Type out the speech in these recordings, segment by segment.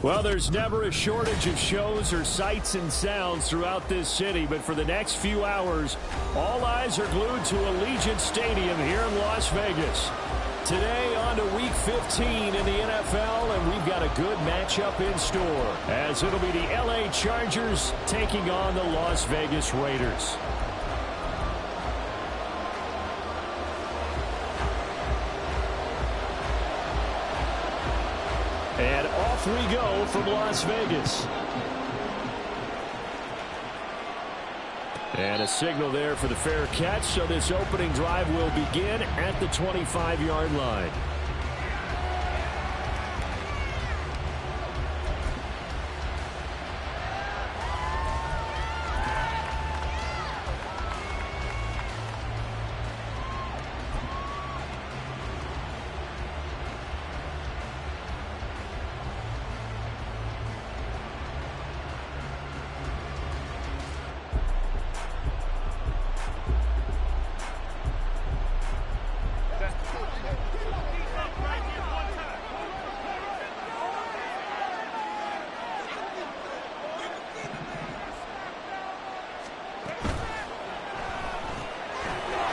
Well, there's never a shortage of shows or sights and sounds throughout this city, but for the next few hours, all eyes are glued to Allegiant Stadium here in Las Vegas. Today on to Week 15 in the NFL, and we've got a good matchup in store, as it'll be the LA Chargers taking on the Las Vegas Raiders. And off we go from Las Vegas. And a signal there for the fair catch, so this opening drive will begin at the 25-yard line.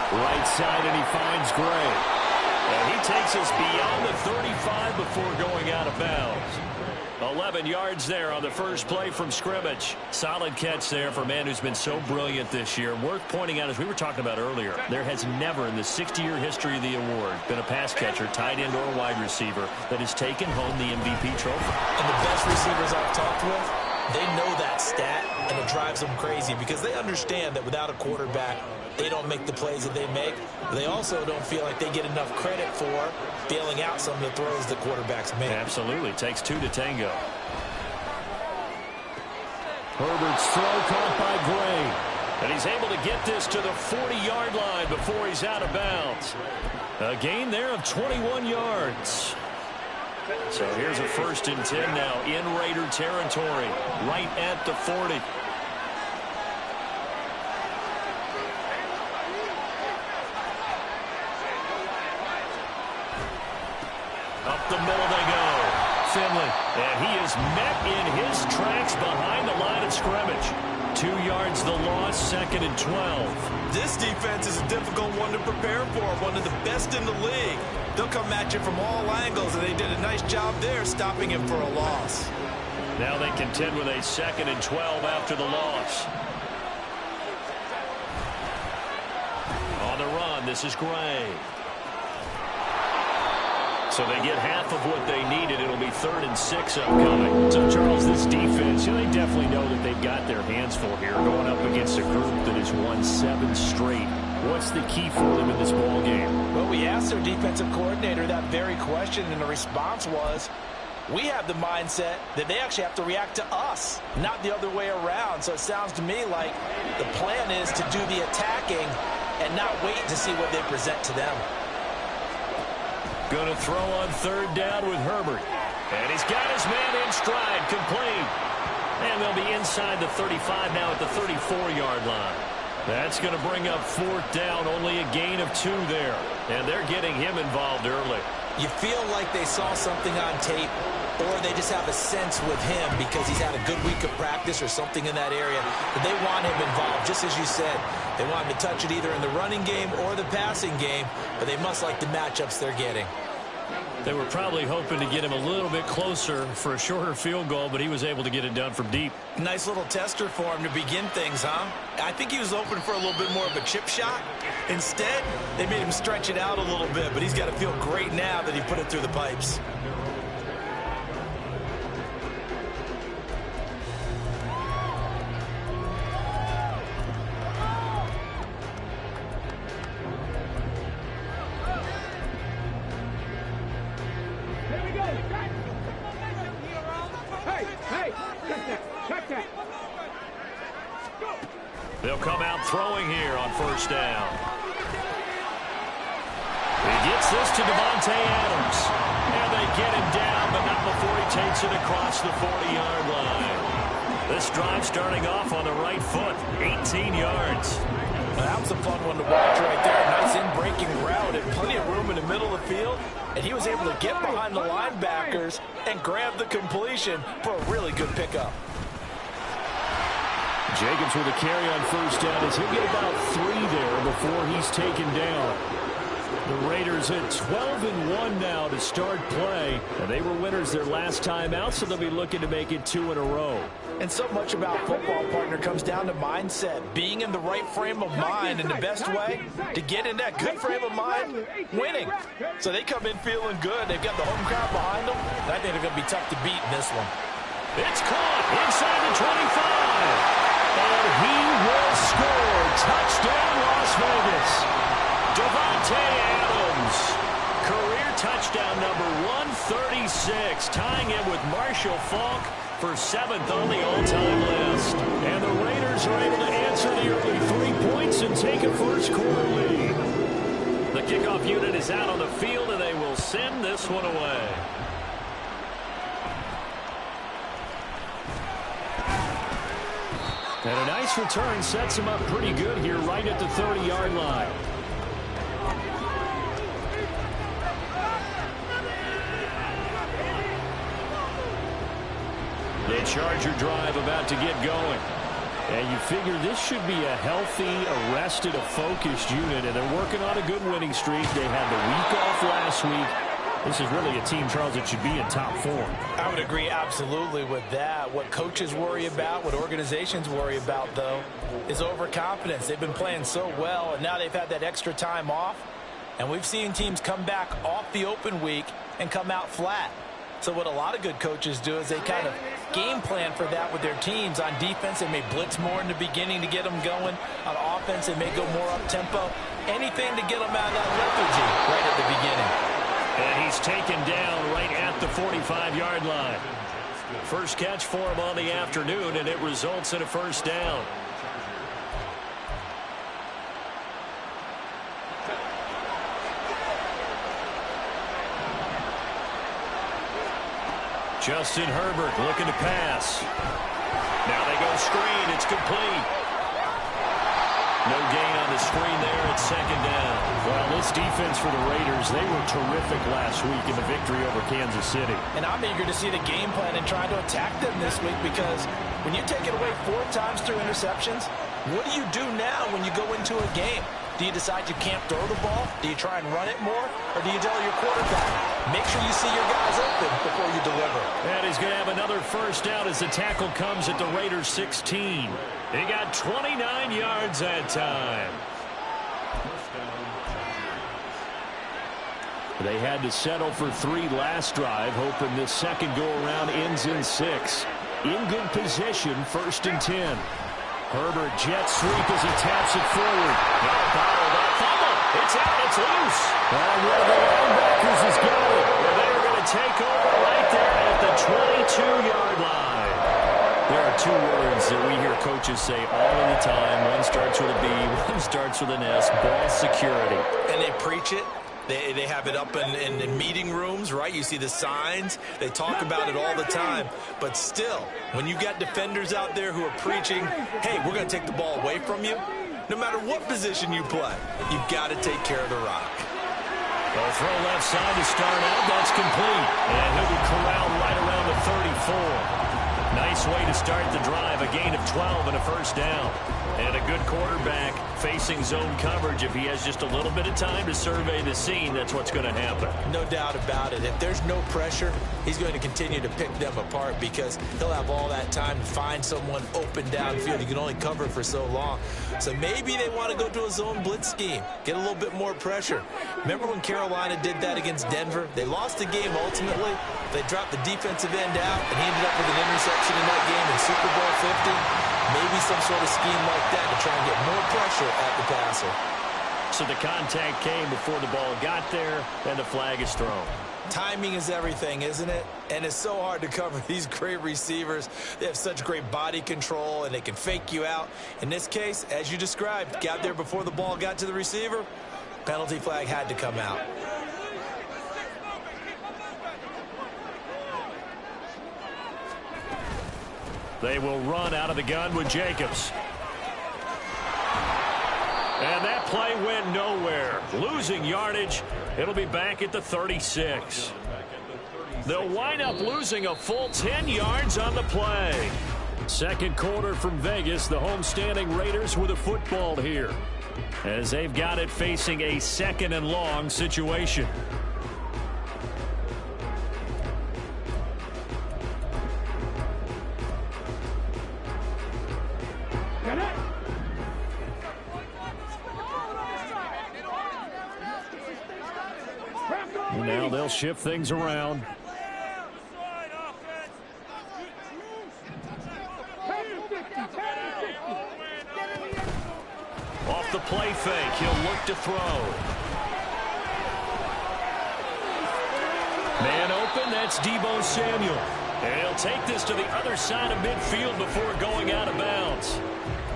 Right side, and he finds Gray. And he takes us beyond the 35 before going out of bounds. 11 yards there on the first play from scrimmage. Solid catch there for a man who's been so brilliant this year. Worth pointing out, as we were talking about earlier, there has never in the 60-year history of the award been a pass catcher, tight end, or wide receiver that has taken home the MVP trophy. And the best receivers I've talked with, they know that stat, and it drives them crazy because they understand that without a quarterback, they don't make the plays that they make. They also don't feel like they get enough credit for bailing out some of the throws the quarterbacks make. Absolutely. Takes two to tango. Herbert's throw caught by Gray. And he's able to get this to the 40-yard line before he's out of bounds. A gain there of 21 yards. So here's a 1st and 10 now in Raider territory, right at the 40. Up the middle they go. Finley. And he is met in his tracks behind the line of scrimmage. 2 yards the loss, 2nd and 12. This defense is a difficult one to prepare for, one of the best in the league. They'll come at you from all angles, and they did a nice job there stopping him for a loss. Now they contend with a 2nd and 12 after the loss. On the run, this is Gray. So they get half of what they needed. It'll be 3rd and 6 upcoming. So, Charles, this defense, they definitely know that they've got their hands full here, going up against a group that has won 7 straight. What's the key for them in this ball game? Well, we asked their defensive coordinator that very question, and the response was, we have the mindset that they actually have to react to us, not the other way around. So it sounds to me like the plan is to do the attacking and not wait to see what they present to them. Going to throw on 3rd down with Herbert. And he's got his man in stride, complete. And they'll be inside the 35 now at the 34-yard line. That's going to bring up 4th down, only a gain of 2 there. And they're getting him involved early. You feel like they saw something on tape, or they just have a sense with him because he's had a good week of practice or something in that area, that they want him involved. Just as you said, they want him to touch it either in the running game or the passing game, but they must like the matchups they're getting. They were probably hoping to get him a little bit closer for a shorter field goal, but he was able to get it done from deep. Nice little tester for him to begin things, huh? I think he was open for a little bit more of a chip shot. Instead, they made him stretch it out a little bit, but he's got to feel great now that he put it through the pipes. They'll come out throwing here on 1st down. He gets this to Devontae Adams. And they get him down, but not before he takes it across the 40-yard line. This drive starting off on the right foot, 18 yards. That was a fun one to watch right there. Nice in-breaking route and plenty of room in the middle of the field. And he was able to get behind the linebackers and grab the completion for a really good pickup. Jacobs with a carry on first down as he'll get about 3 there before he's taken down. The Raiders at 12-1 now to start play. And they were winners their last time out, so they'll be looking to make it 2 in a row. And so much about football, partner, comes down to mindset. Being in the right frame of mind, and the best way to get in that good frame of mind, winning. So they come in feeling good. They've got the home crowd behind them. And I think they're going to be tough to beat in this one. It's caught inside the 25. And he will score. Touchdown, Las Vegas. Devontae Adams. Career touchdown number 136. Tying it with Marshall Faulk for 7th on the all-time list. And the Raiders are able to answer the early 3 points and take a first-quarter lead. The kickoff unit is out on the field, and they will send this one away. And a nice return sets him up pretty good here right at the 30-yard line. The Charger drive about to get going. And you figure this should be a healthy, arrested, a focused unit. And they're working on a good winning streak. They had the week off last week. This is really a team, Charles, that should be in top form. I would agree absolutely with that. What coaches worry about, what organizations worry about, though, is overconfidence. They've been playing so well, and now they've had that extra time off. And we've seen teams come back off the open week and come out flat. So what a lot of good coaches do is they kind of game plan for that with their teams. On defense, they may blitz more in the beginning to get them going. On offense, they may go more up-tempo. Anything to get them out of that lethargy right at the beginning. And he's taken down right at the 45-yard line. First catch for him on the afternoon, and it results in a first down. Justin Herbert looking to pass. Now they go screen. It's complete. No gain on the screen there at second down. Well, this defense for the Raiders, they were terrific last week in the victory over Kansas City. And I'm eager to see the game plan and try to attack them this week, because when you take it away 4 times through interceptions, what do you do now when you go into a game? Do you decide you can't throw the ball? Do you try and run it more? Or do you tell your quarterback, make sure you see your guys open before you deliver? And he's going to have another first down as the tackle comes at the Raiders 16. He got 29 yards that time. They had to settle for 3 last drive, hoping this second go-around ends in 6. In good position, 1st and 10. Herbert jet sweep as he taps it forward. Now fouled up, fumble. It's out, it's loose. And one of the linebackers has got it. And they're going to take over right there at the 22-yard line. There are 2 words that we hear coaches say all of the time. One starts with a B, one starts with an S, ball security. And they preach it. They have it up in meeting rooms, right? You see the signs. They talk about it all the time. But still, when you got defenders out there who are preaching, hey, we're going to take the ball away from you, no matter what position you play, you've got to take care of the rock. Well, throw left side to start out. That's complete. And he'll be corralled right around the 34. Nice way to start the drive. A gain of 12 and a first down. And a good quarterback facing zone coverage. If he has just a little bit of time to survey the scene, that's what's going to happen. No doubt about it. If there's no pressure, he's going to continue to pick them apart, because he'll have all that time to find someone open downfield. You can only cover for so long. So maybe they want to go to a zone blitz scheme, get a little bit more pressure. Remember when Carolina did that against Denver? They lost the game ultimately. They dropped the defensive end out, and he ended up with an interception in that game in Super Bowl 50. Maybe some sort of scheme like that to try and get more pressure at the passer. So the contact came before the ball got there, and the flag is thrown. Timing is everything, isn't it? And it's so hard to cover these great receivers. They have such great body control, and they can fake you out. In this case, as you described, got there before the ball got to the receiver. Penalty flag had to come out. They will run out of the gun with Jacobs. And that play went nowhere. Losing yardage. It'll be back at the 36. They'll wind up losing a full 10 yards on the play. Second quarter from Vegas. The homestanding Raiders with a football here, as they've got it facing a 2nd and long situation. Now they'll shift things around. Off the play fake, he'll look to throw. Man open, that's Deebo Samuel. And he'll take this to the other side of midfield before going out of bounds.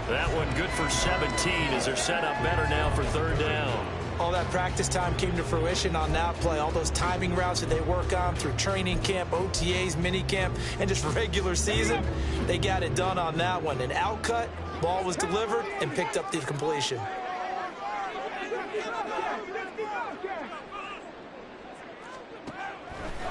That one good for 17 as they're set up better now for 3rd down. All that practice time came to fruition on that play. All those timing routes that they work on through training camp, OTAs, mini camp, and just regular season, they got it done on that one. An outcut, ball was delivered, and picked up the completion.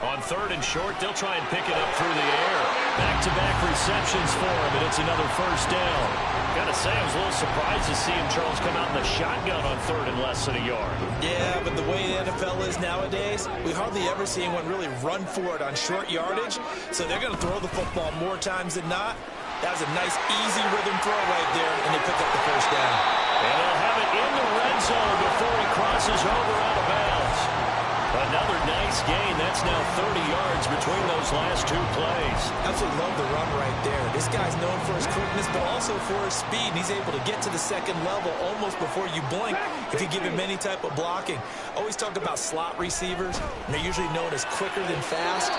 On 3rd and short, they'll try and pick it up through the air. Back-to-back receptions for him, and it's another 1st down. Gotta say, I was a little surprised to see him, Charles, come out in the shotgun on 3rd and less than a yard. Yeah, but the way the NFL is nowadays, we hardly ever see anyone really run for it on short yardage. So they're going to throw the football more times than not. That was a nice, easy rhythm throw right there, and they pick up the 1st down. And they'll have it in the red zone before he crosses over out of bounds. Another nice gain. That's now 30 yards between those last 2 plays. Absolutely love the run right there. This guy's known for his quickness, but also for his speed. He's able to get to the 2nd level almost before you blink if you give him any type of blocking. Always talk about slot receivers, and they're usually known as quicker than fast.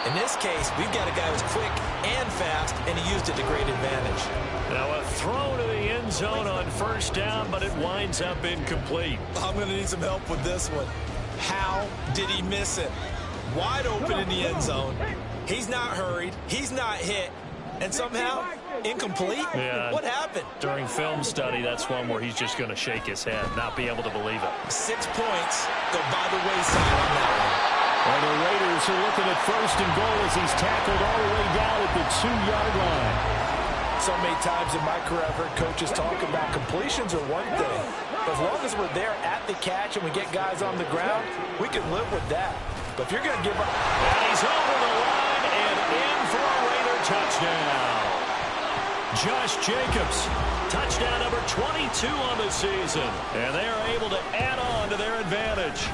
In this case, we've got a guy who's quick and fast, and he used it to great advantage. Now a throw to the end zone on 1st down, but it winds up incomplete. I'm going to need some help with this one. How did he miss it? Wide open in the end zone. He's not hurried. He's not hit. And somehow, incomplete? Yeah. What happened? During film study, that's one where he's just going to shake his head, not be able to believe it. 6 points go by the wayside on that one. Well, the Raiders are looking at 1st and goal as he's tackled all the way down at the 2-yard line. So many times in my career, I've heard coaches talk about completions are one thing. But as long as we're there at the catch and we get guys on the ground, we can live with that. But if you're going to give up... And he's over the line and in for a Raider touchdown. Josh Jacobs, touchdown number 22 on the season. And they are able to add on to their advantage.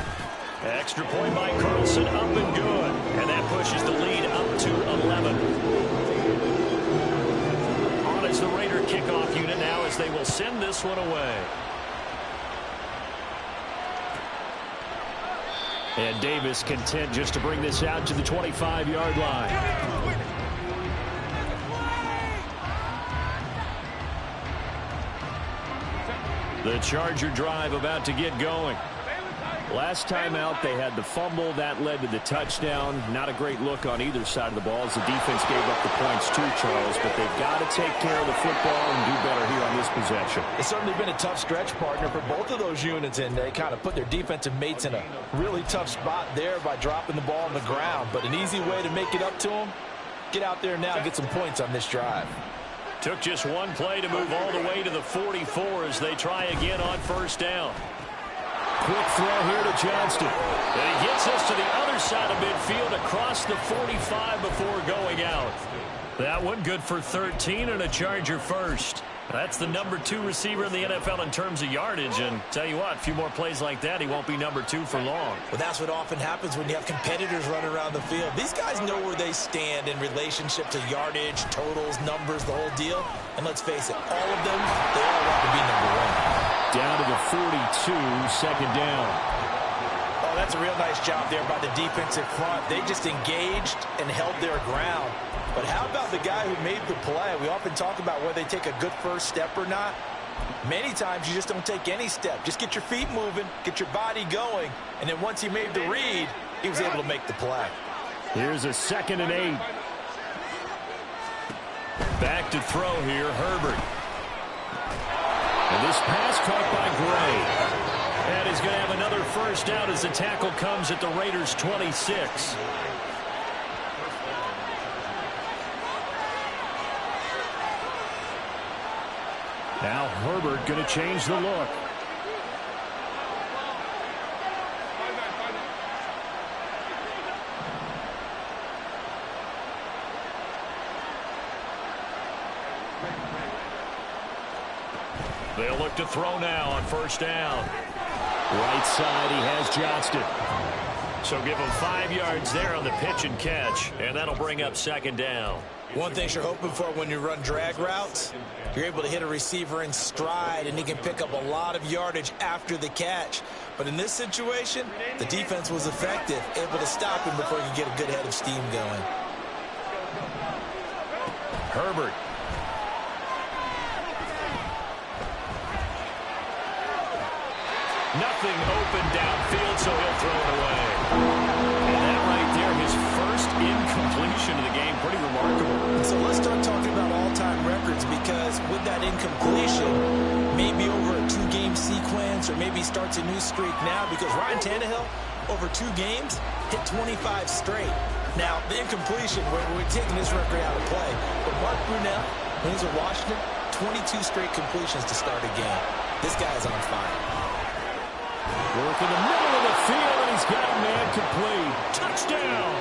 Extra point by Carlson, up and good. And that pushes the lead up to 11. On is the Raider kickoff unit now as they will send this one away. And Davis content just to bring this out to the 25-yard line. The Charger drive about to get going. Last time out, they had the fumble. That led to the touchdown. Not a great look on either side of the ball as the defense gave up the points too, Charles. But they've got to take care of the football and do better here on this possession. It's certainly been a tough stretch, partner, for both of those units, and they kind of put their defensive mates in a really tough spot there by dropping the ball on the ground. But an easy way to make it up to them, get out there now and get some points on this drive. Took just one play to move all the way to the 44 as they try again on 1st down. Quick throw here to Johnston. And he gets us to the other side of midfield across the 45 before going out. That one good for 13 and a Charger first. That's the number 2 receiver in the NFL in terms of yardage. And tell you what, a few more plays like that, he won't be number 2 for long. Well, that's what often happens when you have competitors running around the field. These guys know where they stand in relationship to yardage, totals, numbers, the whole deal. And let's face it, all of them, they all want to be number 1. Down to the 42, 2nd down. Oh, that's a real nice job there by the defensive front. They just engaged and held their ground. But how about the guy who made the play? We often talk about whether they take a good first step or not. Many times you just don't take any step. Just get your feet moving, get your body going, and then once he made the read, he was able to make the play. Here's a 2nd and 8. Back to throw here, Herbert. And this pass caught by Gray. And he's going to have another first down as the tackle comes at the Raiders' 26. Now Herbert going to change the look. They'll look to throw now on first down. Right side, he has Johnston. So give him 5 yards there on the pitch and catch, and that'll bring up second down. One thing you're hoping for when you run drag routes, you're able to hit a receiver in stride, and he can pick up a lot of yardage after the catch. But in this situation, the defense was effective, able to stop him before he could get a good head of steam going. Herbert. Nothing open downfield, so he'll throw it away. And that right there, his first incompletion of the game, pretty remarkable. So let's start talking about all-time records, because with that incompletion, maybe over a 2-game sequence, or maybe starts a new streak now, because Ryan Tannehill, over 2 games, hit 25 straight. Now, the incompletion, we're taking this record out of play, but Mark Brunell, when he's with Washington, 22 straight completions to start a game. This guy's on fire. Work in the middle of the field, and he's got a man complete. Touchdown!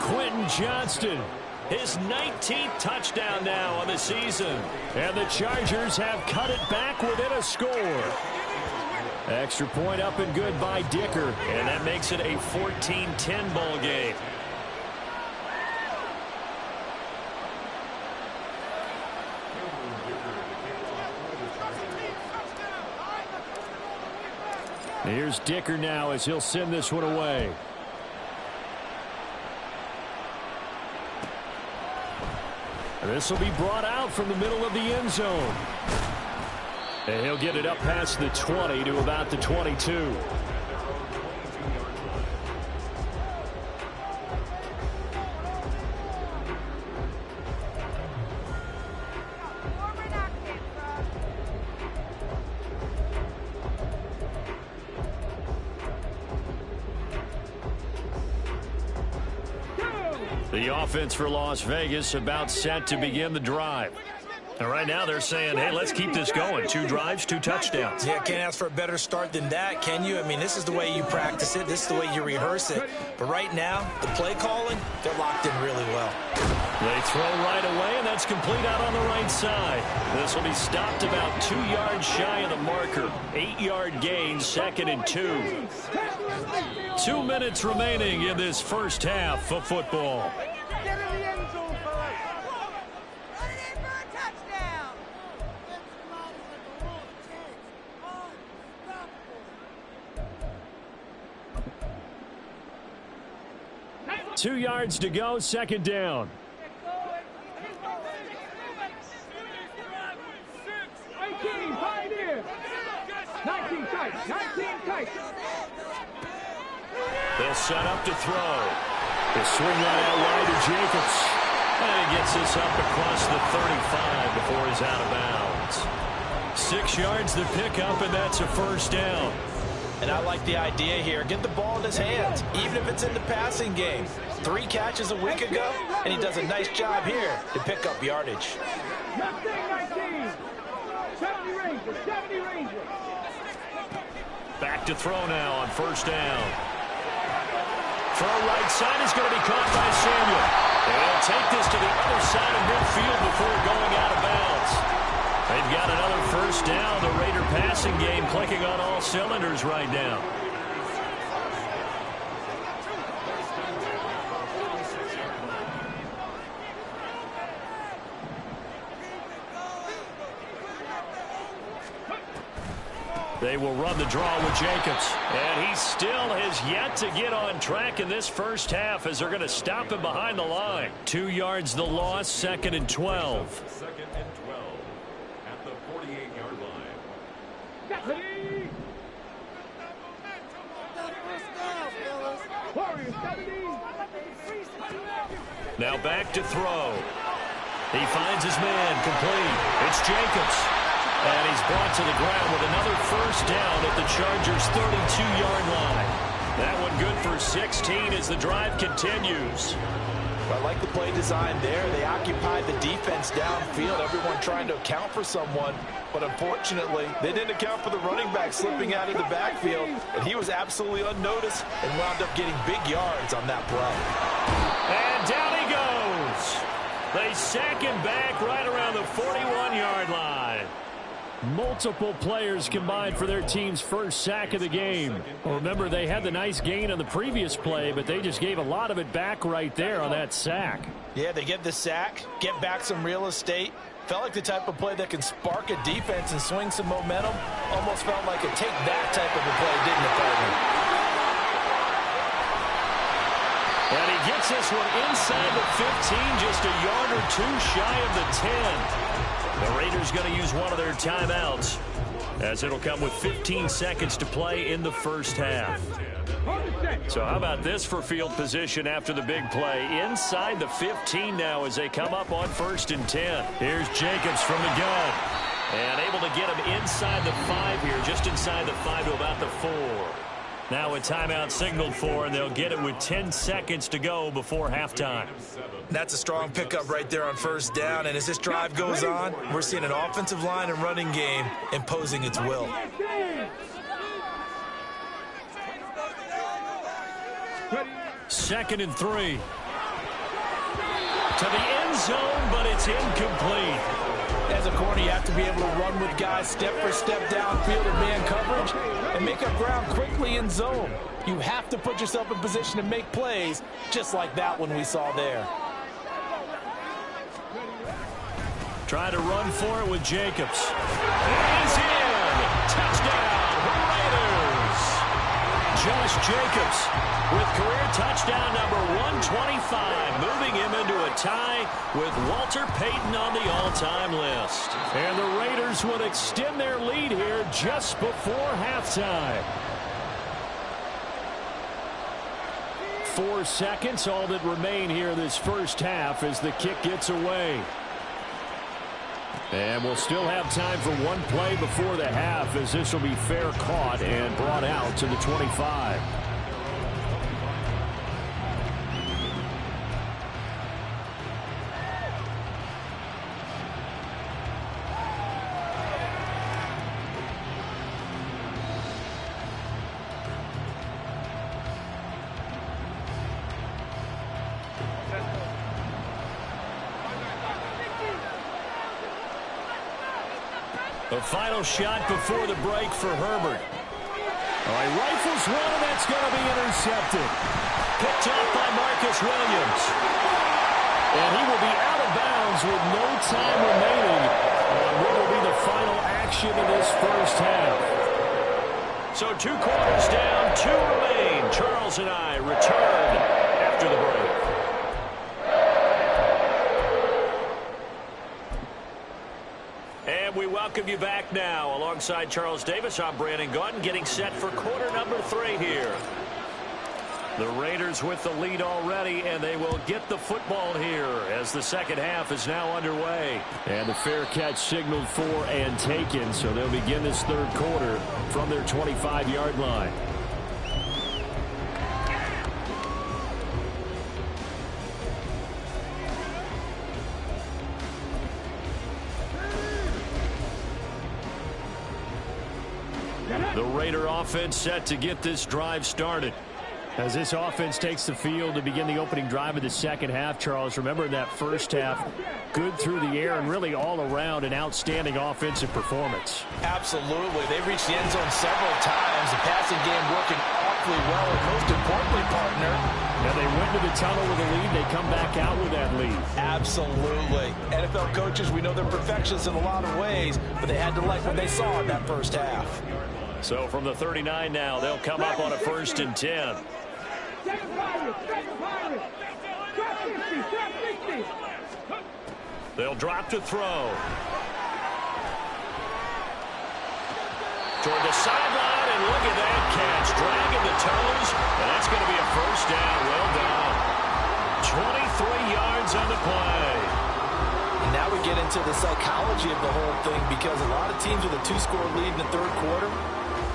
Quentin Johnston, his 19th touchdown now on the season. And the Chargers have cut it back within a score. Extra point up and good by Dicker, and that makes it a 14-10 ball game. Here's Dicker now as he'll send this one away. This will be brought out from the middle of the end zone. And he'll get it up past the 20 to about the 22. The offense for Las Vegas about set to begin the drive. And right now they're saying, hey, let's keep this going. 2 drives, 2 touchdowns. Yeah, can't ask for a better start than that, can you? I mean, this is the way you practice it. This is the way you rehearse it. But right now, the play calling, they're locked in really well. They throw right away, and that's complete out on the right side. This will be stopped about 2 yards shy of the marker. 8-yard gain, 2nd and 2. 2 minutes remaining in this first half of football. Get in the end zone for us. Run it in for a touchdown. 2 yards to go, 2nd down. 18, Pioneer. 19 tight, 19 tight. They'll set up to throw. The swing right out wide to Jacobs. And he gets this up across the 35 before he's out of bounds. 6 yards to pick up, and that's a first down. And I like the idea here. Get the ball in his hands, even if it's in the passing game. 3 catches a week ago, and he does a nice job here to pick up yardage. 19, 70 Rangers, 70 Rangers. Back to throw now on first down. Throw right side is going to be caught by Samuel. And he'll take this to the other side of midfield before going out of bounds. They've got another first down. The Raider passing game clicking on all cylinders right now. They will run the draw with Jacobs. And he still has yet to get on track in this first half as they're going to stop him behind the line. 2 yards the loss, 2nd and 12. 2nd and 12 at the 48-yard line. Now back to throw. He finds his man complete. It's Jacobs. And he's brought to the ground with another first down at the Chargers' 32-yard line. That one good for 16 as the drive continues. I like the play design there. They occupied the defense downfield, everyone trying to account for someone. But unfortunately, they didn't account for the running back slipping out of the backfield. And he was absolutely unnoticed and wound up getting big yards on that play. And down he goes. They sack him back right around the 41-yard line. Multiple players combined for their team's first sack of the game. Well, remember, they had the nice gain on the previous play, but they just gave a lot of it back right there on that sack. Yeah, they get the sack, get back some real estate. Felt like the type of play that can spark a defense and swing some momentum. Almost felt like a take-that type of a play, didn't it, partner? And he gets this one inside the 15, just a yard or two shy of the 10. The Raiders going to use one of their timeouts, as it'll come with 15 seconds to play in the first half. So how about this for field position after the big play? Inside the 15 now as they come up on 1st and 10. Here's Jacobs from the gun. And able to get him inside the 5 here, just inside the 5 to about the 4. Now a timeout signaled for, and they'll get it with 10 seconds to go before halftime. That's a strong pickup right there on 1st down, and as this drive goes on, we're seeing an offensive line and running game imposing its will. 2nd and 3. To the end zone, but it's incomplete. As a corner, you have to be able to run with guys step for step downfield in man coverage and make up ground quickly in zone. You have to put yourself in position to make plays just like that one we saw there. Try to run for it with Jacobs. He's in. Touchdown, Raiders. Josh Jacobs with career touchdown number 125, moving him into a tie with Walter Payton on the all-time list. And the Raiders will extend their lead here just before halftime. 4 seconds, all that remain here this first half as the kick gets away. And we'll still have time for one play before the half, as this will be fair caught and brought out to the 25. The final shot before the break for Herbert. He rifles one, and that's going to be intercepted. Picked off by Marcus Williams. And he will be out of bounds with no time remaining on what will be the final action of this first half. So 2 quarters down, 2 remain. Charles and I return after the break. And we welcome you back now. Alongside Charles Davis, I'm Brandon Gaudin, getting set for quarter number 3 here. The Raiders with the lead already, and they will get the football here as the second half is now underway. And the fair catch signaled for and taken, so they'll begin this third quarter from their 25-yard line. The Raider offense set to get this drive started. As this offense takes the field to begin the opening drive of the second half, Charles, remember in that first half, good through the air and really all around an outstanding offensive performance. Absolutely. They reached the end zone several times. The passing game working awfully well, and most importantly, partner. Now they went to the tunnel with a lead. They come back out with that lead. Absolutely. NFL coaches, we know they're perfectionists in a lot of ways, but they had to like what they saw in that first half. So from the 39 now, they'll come up on a 1st and 10. They'll drop to throw. Toward the sideline, and look at that catch. Dragging the toes, and that's going to be a first down. Well done. 23 yards on the play. Now we get into the psychology of the whole thing, because a lot of teams with a 2-score lead in the third quarter,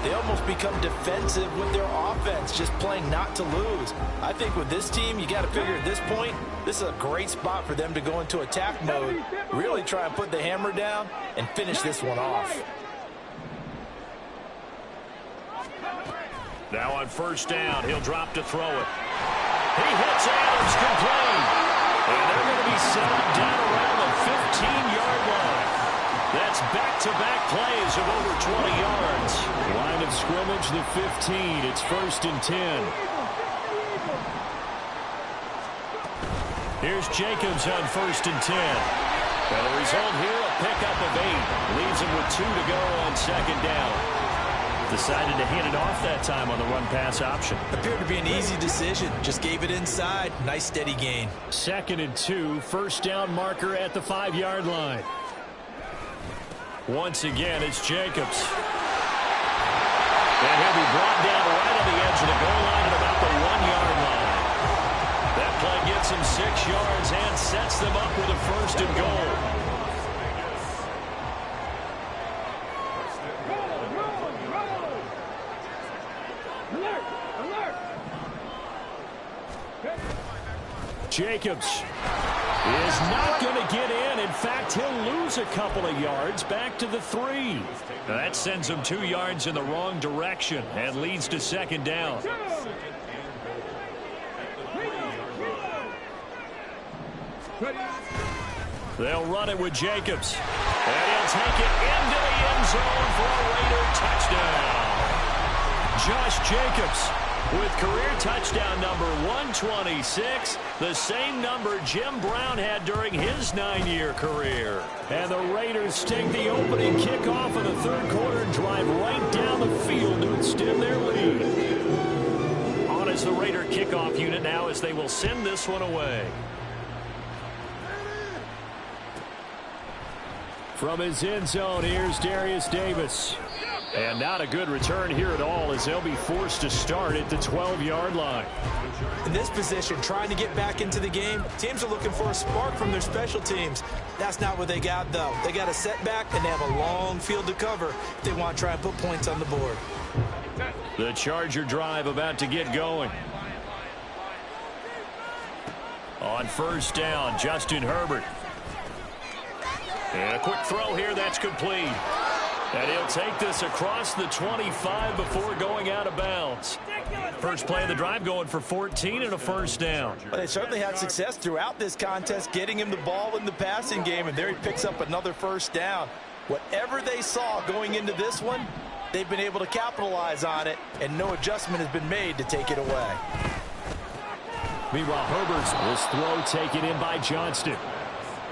they almost become defensive with their offense, just playing not to lose. I think with this team, you got to figure at this point, this is a great spot for them to go into attack mode, really try and put the hammer down and finish this one off. Now on first down, he'll drop to throw it. He hits Adams complete. And they're going to be set up down around the 15-yard line. That's back-to-back plays of over 20 yards. Line of scrimmage, the 15. It's 1st and 10. Here's Jacobs on 1st and 10. And the result here, a pickup of 8. Leaves him with 2 to go on 2nd down. Decided to hand it off that time on the run-pass option. Appeared to be an easy decision. Just gave it inside. Nice steady gain. 2nd and 2. First down marker at the 5-yard line. Once again, it's Jacobs. And he'll be brought down right on the edge of the goal line at about the 1-yard line. That play gets him 6 yards and sets them up with a 1st and goal. Jacobs is not going to get in. In fact, he'll lose a couple of yards back to the 3. That sends him 2 yards in the wrong direction and leads to 2nd down. They'll run it with Jacobs. And he'll take it into the end zone for a Raider touchdown. Josh Jacobs with career touchdown number 126, the same number Jim Brown had during his 9-year career. And the Raiders take the opening kickoff of the third quarter and drive right down the field to extend their lead. On is the Raider kickoff unit now as they will send this one away. From his end zone, here's Darius Davis. And not a good return here at all as they'll be forced to start at the 12-yard line. In this position, trying to get back into the game, teams are looking for a spark from their special teams. That's not what they got, though. They got a setback, and they have a long field to cover if they want to try and put points on the board. The Charger drive about to get going. On first down, Justin Herbert. And a quick throw here, that's complete. And he'll take this across the 25 before going out of bounds. First play of the drive going for 14 and a first down. Well, they certainly had success throughout this contest getting him the ball in the passing game, and there he picks up another first down. Whatever they saw going into this one, they've been able to capitalize on it, and no adjustment has been made to take it away. Meanwhile, Herbert's this throw taken in by Johnston.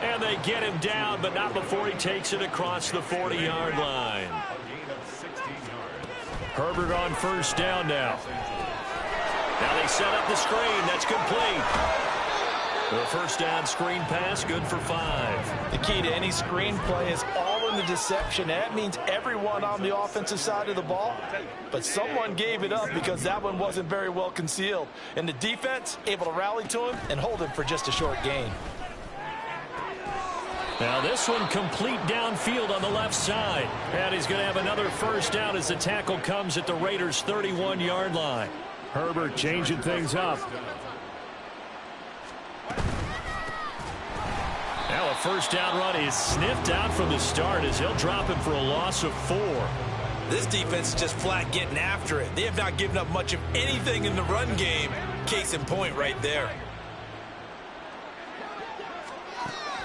And they get him down, but not before he takes it across the 40-yard line. Herbert on first down now. Now they set up the screen. That's complete. The first down screen pass, good for 5. The key to any screen play is all in the deception. That means everyone on the offensive side of the ball, but someone gave it up because that one wasn't very well concealed. And the defense able to rally to him and hold him for just a short gain. Now this one complete downfield on the left side. And he's going to have another first down as the tackle comes at the Raiders' 31-yard line. Herbert changing things up. Now a first down run is sniffed out from the start as he'll drop him for a loss of 4. This defense is just flat getting after it. They have not given up much of anything in the run game. Case in point right there.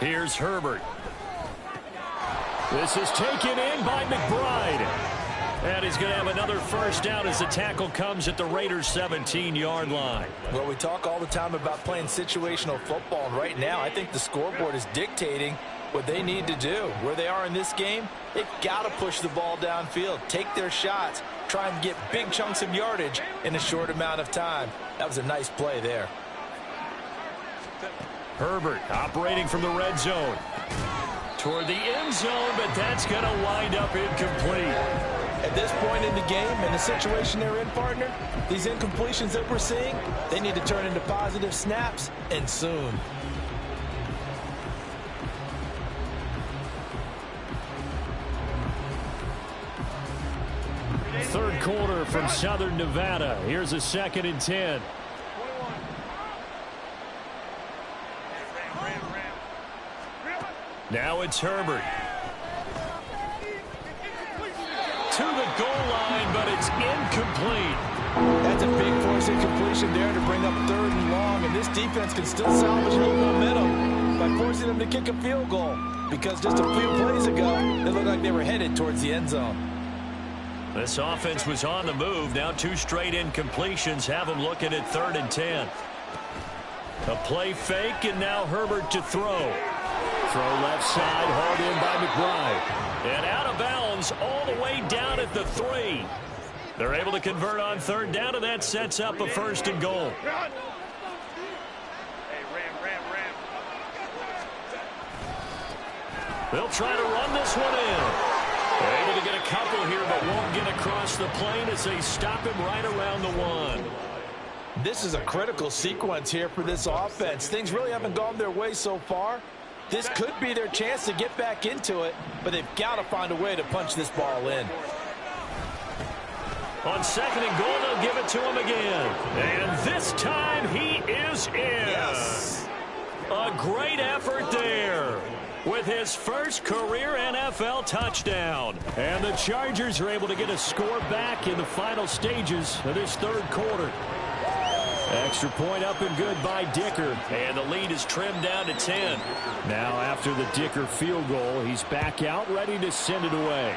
Here's Herbert. This is taken in by McBride. And he's going to have another first down as the tackle comes at the Raiders' 17-yard line. Well, we talk all the time about playing situational football, and right now I think the scoreboard is dictating what they need to do. Where they are in this game, they've got to push the ball downfield, take their shots, try and get big chunks of yardage in a short amount of time. That was a nice play there. Herbert operating from the red zone. Toward the end zone, but that's going to wind up incomplete. At this point in the game and the situation they're in, partner, these incompletions that we're seeing, they need to turn into positive snaps, and soon. Third quarter from Southern Nevada. Here's a 2nd and 10. Now it's Herbert. To the goal line, but it's incomplete. That's a big force incompletion there to bring up 3rd and long, and this defense can still salvage a little momentum by forcing them to kick a field goal, because just a few plays ago, it looked like they were headed towards the end zone. This offense was on the move. Now 2 straight incompletions have them looking at 3rd and 10. A play fake, and now Herbert to throw. Throw left side, hauled in by McBride. And out of bounds all the way down at the 3. They're able to convert on 3rd down, and that sets up a 1st and goal. They'll try to run this one in. They're able to get a couple here, but won't get across the plane as they stop him right around the 1. This is a critical sequence here for this offense. Things really haven't gone their way so far. This could be their chance to get back into it, but they've got to find a way to punch this ball in. On 2nd and goal, they'll give it to him again. And this time he is in. Yes. A great effort there with his first career NFL touchdown. And the Chargers are able to get a score back in the final stages of this 3rd quarter. Extra point up and good by Dicker. And the lead is trimmed down to 10. Now after the Dicker field goal, he's back out ready to send it away.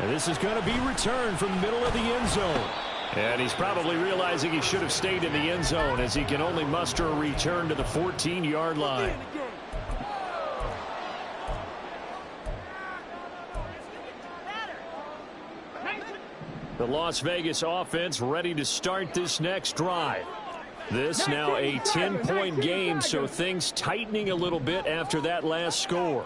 And this is going to be returned from the middle of the end zone. And he's probably realizing he should have stayed in the end zone as he can only muster a return to the 14-yard line. The Las Vegas offense ready to start this next drive. This now a 10-point game, so things tightening a little bit after that last score.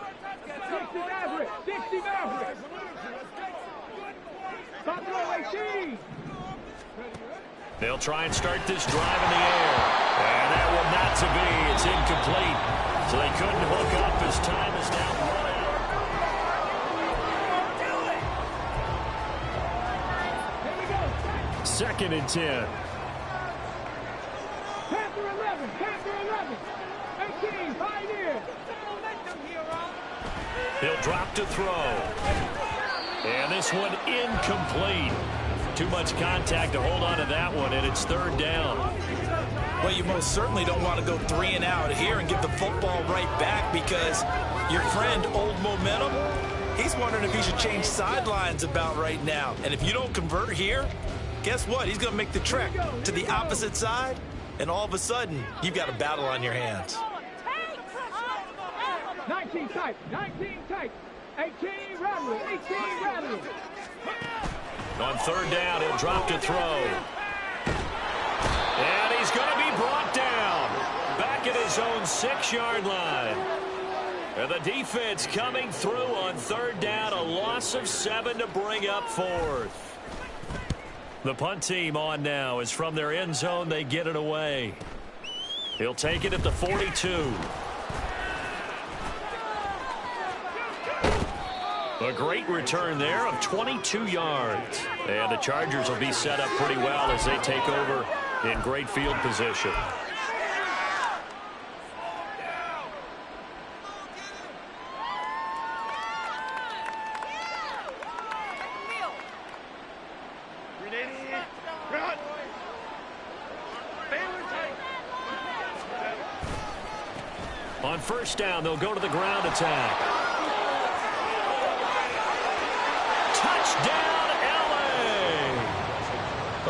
They'll try and start this drive in the air. And that will not to be. It's incomplete. So they couldn't hook up as time is now run out. 2nd and 10. Panther 11, Panther 11, 18, Pioneer. He'll drop to throw. And this one incomplete. Too much contact to hold on to that one, and it's 3rd down. Well, you most certainly don't want to go 3 and out here and give the football right back, because your friend, Old Momentum, he's wondering if he should change sidelines about right now. And if you don't convert here, guess what? He's going to make the trek to the opposite side, and all of a sudden, you've got a battle on your hands. 19 tight, 18 rattle, 18 rattle. On 3rd down, he'll drop to throw. And he's going to be brought down. Back at his own 6-yard line. And the defense coming through on 3rd down. A loss of 7 to bring up 4th. The punt team on now is from their end zone. They get it away. He'll take it at the 42. A great return there of 22 yards. And the Chargers will be set up pretty well as they take over in great field position. On 1st down, they'll go to the ground attack. Touchdown, LA!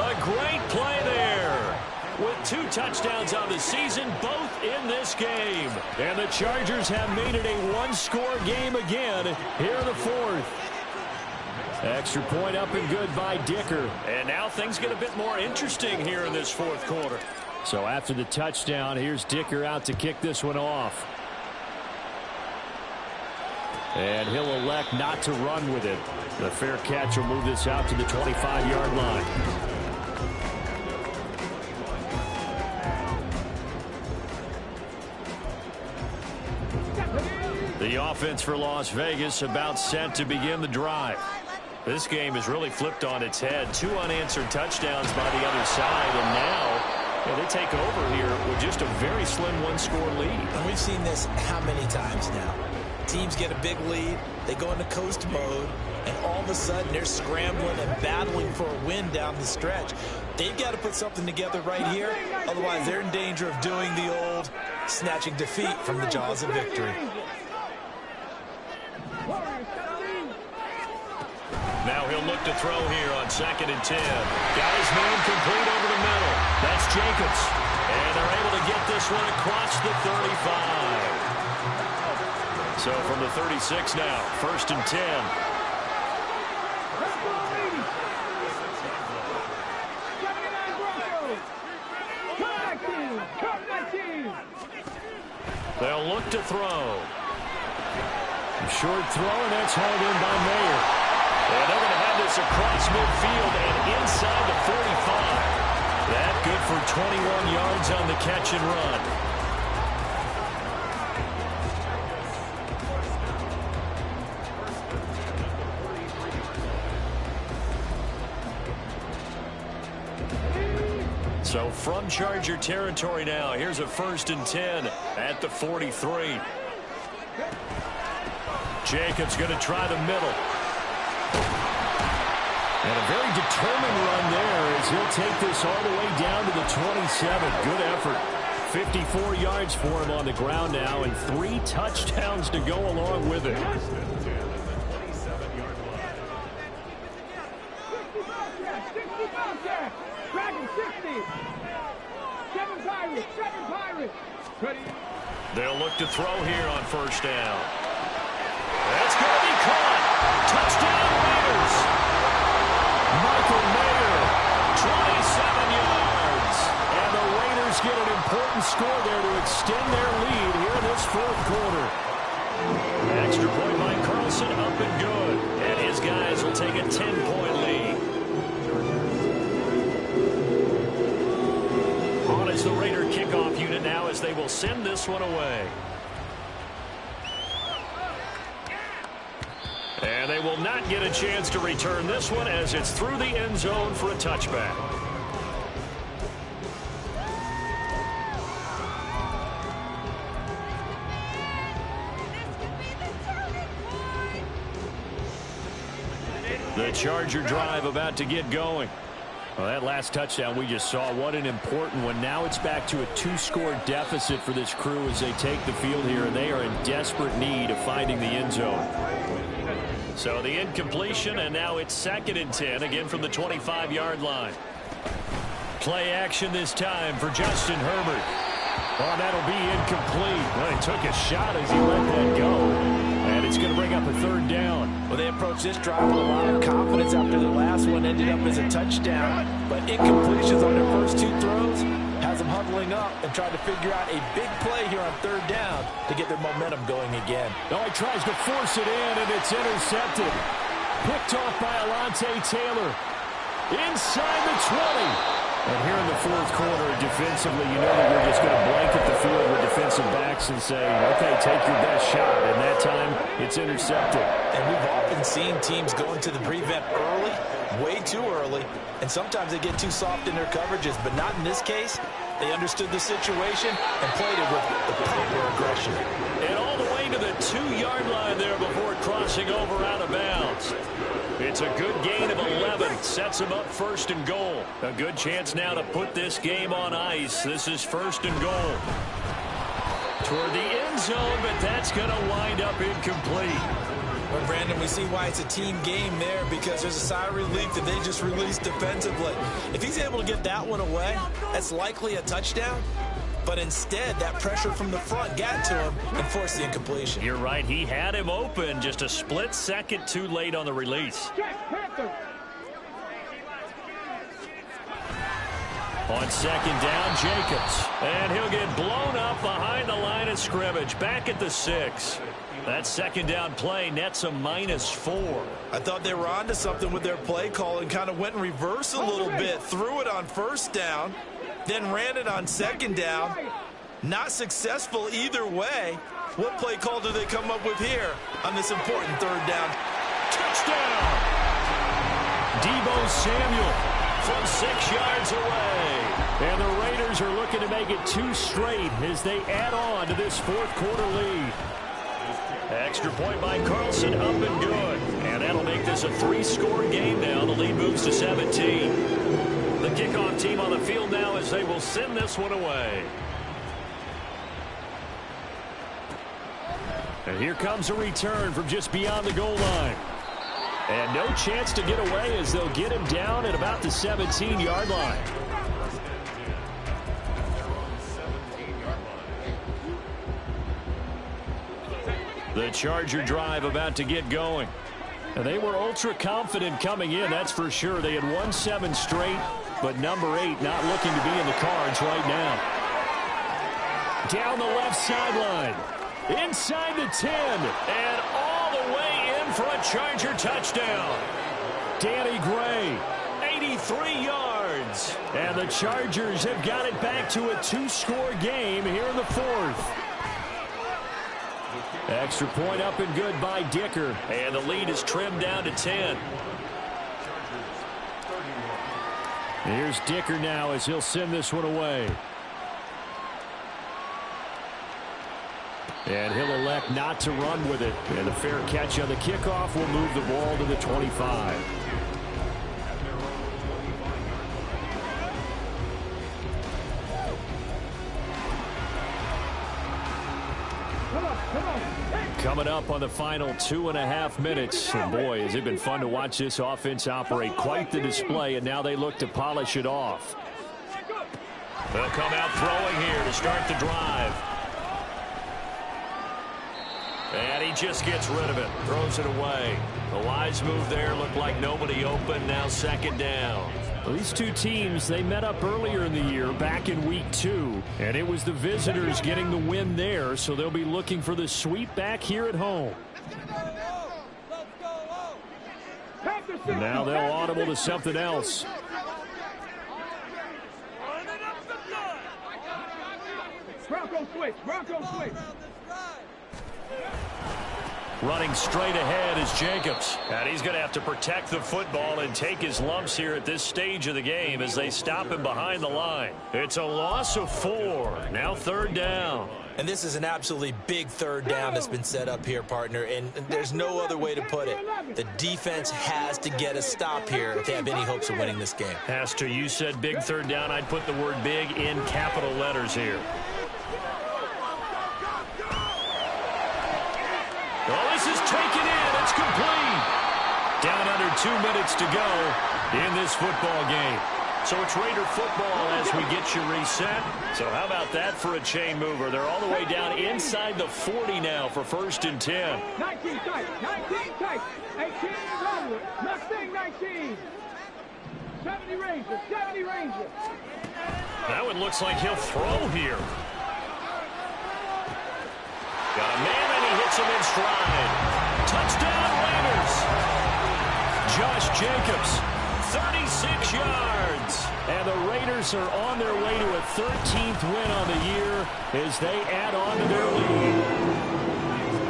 A great play there. With 2 touchdowns on the season, both in this game. And the Chargers have made it a 1-score game again here in the 4th. Extra point up and good by Dicker. And now things get a bit more interesting here in this 4th quarter. So after the touchdown, here's Dicker out to kick this one off. And he'll elect not to run with it. The fair catch will move this out to the 25-yard line. The The offense for Las Vegas about set to begin the drive. This game is really flipped on its head. 2 unanswered touchdowns by the other side, and now they take over here with just a very slim 1-score lead. And we've seen this how many times now? Teams get a big lead, they go into coast mode, and all of a sudden they're scrambling and battling for a win down the stretch. They've got to put something together right here, otherwise they're in danger of doing the old snatching defeat from the jaws of victory. Now he'll look to throw here on 2nd and 10. Got his man complete over the middle. That's Jacobs. And they're able to get this one across the 35. So from the 36 now, 1st and 10. They'll look to throw. Short throw, and that's hauled in by Mayer. And they're going to have this across midfield and inside the 45. That good for 21 yards on the catch and run. So from Charger territory now, here's a 1st and 10 at the 43. Jacobs going to try the middle. And a very determined run there as he'll take this all the way down to the 27. Good effort. 54 yards for him on the ground now, and 3 touchdowns to go along with it. They'll look to throw here on 1st down. That's going to be caught. Touchdown Raiders. Michael Mayer, 27 yards. And the Raiders get an important score there to extend their lead here in this 4th quarter. Extra point by Carlson, up and good. And his guys will take a 10-point lead. On is the Raider kickoff unit now as they will send this one away. And they will not get a chance to return this one as it's through the end zone for a touchback. The Charger drive about to get going. Well, that last touchdown we just saw, what an important one. Now it's back to a 2-score deficit for this crew as they take the field here, and they are in desperate need of finding the end zone. So the incompletion, and now it's 2nd and 10, again from the 25-yard line. Play action this time for Justin Herbert. Oh, that'll be incomplete. Well, he took a shot as he let that go. And it's going to bring up a 3rd down. Well, they approached this drive with a lot of confidence after the last one ended up as a touchdown. But incompletions on their first 2 throws has them huddling up and trying to figure out a big play here on 3rd down to get their momentum going again. Oh, he tries to force it in, and it's intercepted. Picked off by Alontae Taylor. Inside the 20. And here in the 4th quarter, defensively, you know that you're just going to blanket the field with defensive backs and say, okay, take your best shot. And that time, it's intercepted. And we've often seen teams go into the prevent early, way too early, and sometimes they get too soft in their coverages, but not in this case. They understood the situation and played it with the proper aggression. And all the way to the 2-yard line there before crossing over out of bounds. It's a good gain of 11. Sets him up 1st and goal. A good chance now to put this game on ice. This is 1st and goal. Toward the end zone, but that's going to wind up incomplete. Well, Brandon, we see why it's a team game there, because there's a sigh of relief that they just released defensively. If he's able to get that one away, that's likely a touchdown. But instead, that pressure from the front got to him and forced the incompletion. You're right. He had him open, just a split second too late on the release. On 2nd down, Jacobs. And he'll get blown up behind the line of scrimmage. Back at the 6. That 2nd down play nets a -4. I thought they were onto something with their play call and kind of went in reverse a little bit. Threw it on 1st down. Then ran it on 2nd down. Not successful either way. What play call do they come up with here on this important third down? Touchdown! Deebo Samuel from 6 yards away. And the Raiders are looking to make it 2 straight as they add on to this fourth quarter lead. Extra point by Carlson, up and good. And that'll make this a 3-score game now. The lead moves to 17. The kickoff team on the field now as they will send this one away. And here comes a return from just beyond the goal line. And no chance to get away as they'll get him down at about the 17-yard line. The Charger drive about to get going. And they were ultra confident coming in, that's for sure. They had won 7 straight, but number 8 not looking to be in the cards right now. Down the left sideline. Inside the 10. And all the way in for a Charger touchdown. Danny Gray, 83 yards. And the Chargers have got it back to a 2-score game here in the fourth. Extra point up and good by Dicker. And the lead is trimmed down to 10. Here's Dicker now as he'll send this one away. And he'll elect not to run with it. And a fair catch on the kickoff will move the ball to the 25. Coming up on the final 2.5 minutes. And boy, has it been fun to watch this offense operate. Quite the display, and now they look to polish it off. They'll come out throwing here to start the drive. And he just gets rid of it. Throws it away. The wise move there. Looked like nobody open. Now 2nd down. Well, these two teams, they met up earlier in the year, back in week 2. And it was the visitors getting the win there, so they'll be looking for the sweep back here at home. And now they'll audible to something else. Bronco switch. Bronco switch. Running straight ahead is Jacobs. And he's going to have to protect the football and take his lumps here at this stage of the game as they stop him behind the line. It's a loss of 4. Now 3rd down. And this is an absolutely big 3rd down that's been set up here, partner. And there's no other way to put it. The defense has to get a stop here if they have any hopes of winning this game. Has to. You said big 3rd down. I'd put the word big in capital letters here. Oh, this is taken in. It's complete. Down under 2 minutes to go in this football game. So it's Raider football as we get you reset. So how about that for a chain mover? They're all the way down inside the 40 now for 1st and 10. 19 tight. 19 tight. 18 Rodwood. Mustang 19. 70 Ranger. 70 Ranger. That one looks like he'll throw here. Got a man, and he hits him in stride. Touchdown, Raiders. Josh Jacobs, 36 yards. And the Raiders are on their way to a 13th win on the year as they add on to their lead.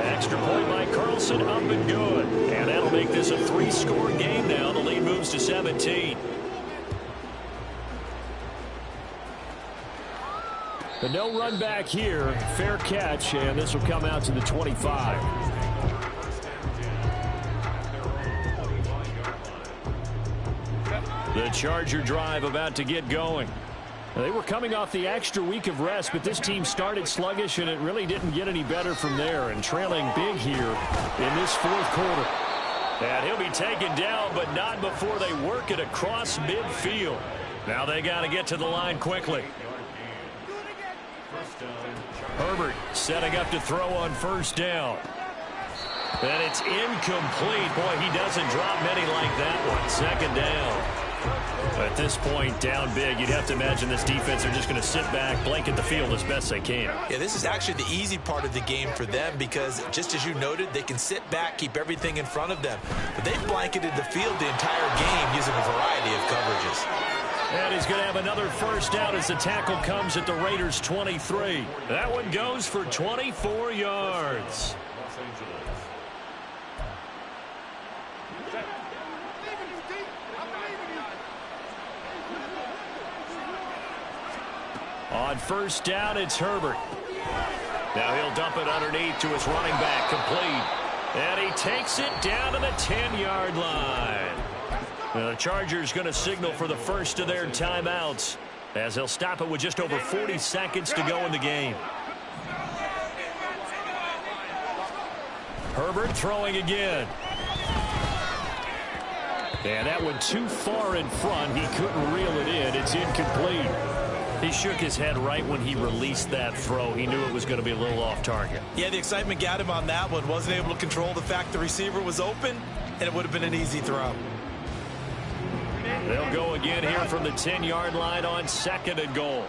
Extra point by Carlson, up and good. And that'll make this a 3-score game now. The lead moves to 17. But no run back here. Fair catch, and this will come out to the 25. The Charger drive about to get going. They were coming off the extra week of rest, but this team started sluggish, and it really didn't get any better from there. And trailing big here in this 4th quarter. And he'll be taken down, but not before they work it across midfield. Now they got to get to the line quickly. Herbert setting up to throw on 1st down. And it's incomplete. Boy, he doesn't drop many like that one. 2nd down. At this point, down big, you'd have to imagine this defense are just going to sit back, blanket the field as best they can. Yeah, this is actually the easy part of the game for them because, just as you noted, they can sit back, keep everything in front of them. But they've blanketed the field the entire game using a variety of coverages. And he's going to have another first down as the tackle comes at the Raiders' 23. That one goes for 24 yards. Los Angeles. On first down, it's Herbert. Now he'll dump it underneath to his running back, complete. And he takes it down to the 10-yard line. Now the Chargers going to signal for the first of their timeouts as they'll stop it with just over 40 seconds to go in the game. Herbert throwing again. And that one too far in front. He couldn't reel it in. It's incomplete. He shook his head right when he released that throw. He knew it was going to be a little off target. Yeah, the excitement got him on that one. Wasn't able to control the fact the receiver was open, and it would have been an easy throw. They'll go again here from the 10-yard line on second and goal.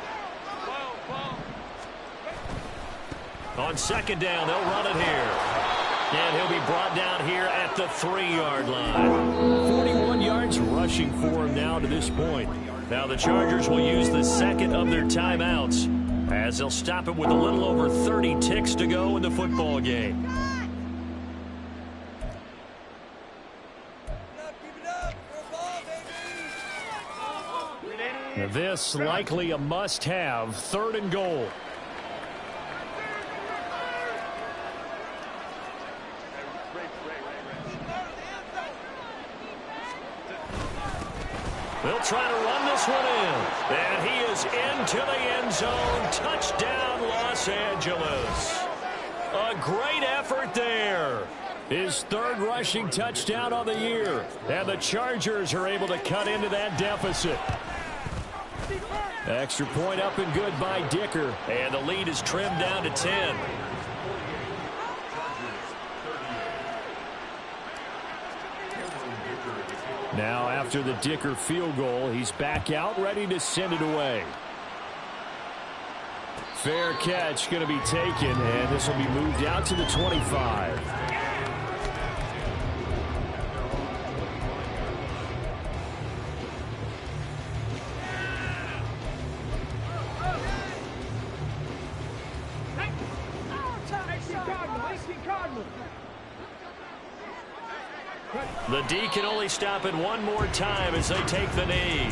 On second down, they'll run it here. And he'll be brought down here at the 3-yard line. 41 yards rushing for him now to this point. Now the Chargers will use the second of their timeouts as they'll stop it with a little over 30 ticks to go in the football game. Now this likely a must-have, third and goal. They'll try to run this one in. And he is into the end zone. Touchdown, Los Angeles. A great effort there. His third rushing touchdown on the year. And the Chargers are able to cut into that deficit. Extra point up and good by Dicker. And the lead is trimmed down to 10. Now after the Dicker field goal, he's back out ready to send it away. Fair catch going to be taken, and this will be moved out to the 25. The D can only stop it one more time as they take the knee.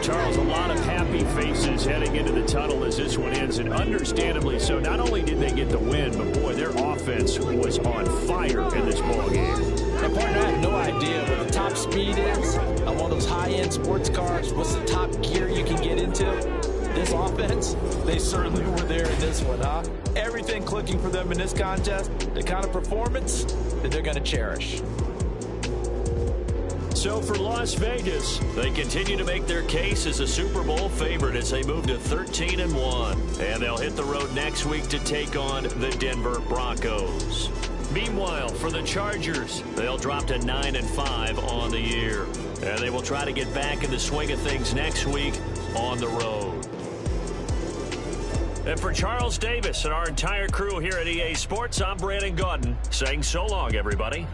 Charles, a lot of happy faces heading into the tunnel as this one ends, and understandably so. Not only did they get the win, but boy, their offense was on fire in this ball game. And partner, I have no idea what the top speed is on one of those high-end sports cars. What's the top gear you can get into? This offense, they certainly were there in this one, huh? Everything clicking for them in this contest, the kind of performance that they're going to cherish. So for Las Vegas, they continue to make their case as a Super Bowl favorite as they move to 13-1. And they'll hit the road next week to take on the Denver Broncos. Meanwhile, for the Chargers, they'll drop to 9-5 on the year. And they will try to get back in the swing of things next week on the road. And for Charles Davis and our entire crew here at EA Sports, I'm Brandon Gaudin saying so long, everybody.